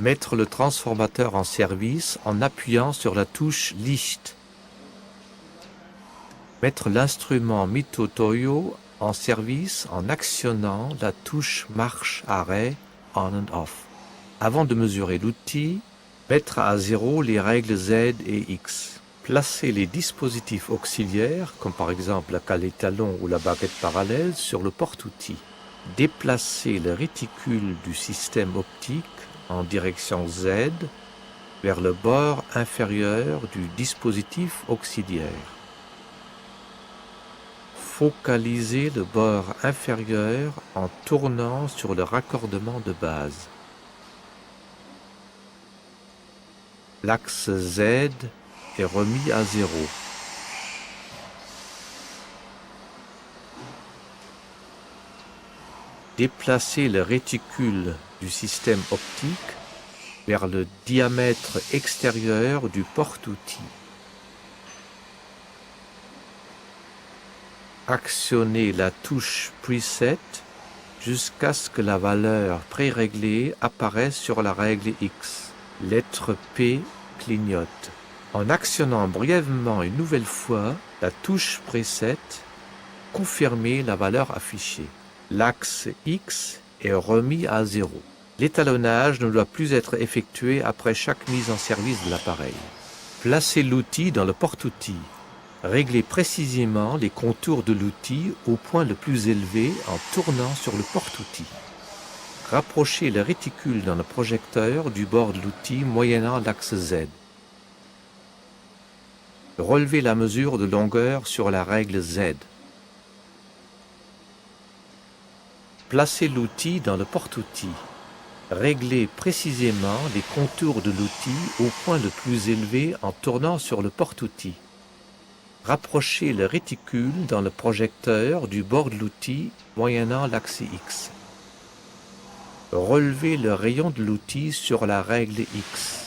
Mettre le transformateur en service en appuyant sur la touche Licht. Mettre l'instrument Mitutoyo en service en actionnant la touche marche-arrêt on and off. Avant de mesurer l'outil, mettre à zéro les règles Z et X. Placer les dispositifs auxiliaires, comme par exemple la cale étalon ou la baguette parallèle, sur le porte-outil. Déplacer le réticule du système optique en direction Z vers le bord inférieur du dispositif auxiliaire. Focaliser le bord inférieur en tournant sur le raccordement de base. L'axe Z est remis à zéro. Déplacer le réticule du système optique vers le diamètre extérieur du porte-outil. Actionner la touche Preset jusqu'à ce que la valeur préréglée apparaisse sur la règle X. Lettre P clignote. En actionnant brièvement une nouvelle fois la touche Preset, confirmez la valeur affichée. L'axe X est remis à zéro. L'étalonnage ne doit plus être effectué après chaque mise en service de l'appareil. Placez l'outil dans le porte-outil. Réglez précisément les contours de l'outil au point le plus élevé en tournant sur le porte-outil. Rapprochez le réticule dans le projecteur du bord de l'outil moyennant l'axe Z. Relevez la mesure de longueur sur la règle Z. Placez l'outil dans le porte-outil. Réglez précisément les contours de l'outil au point le plus élevé en tournant sur le porte-outil. Rapprochez le réticule dans le projecteur du bord de l'outil moyennant l'axe X. Relevez le rayon de l'outil sur la règle X.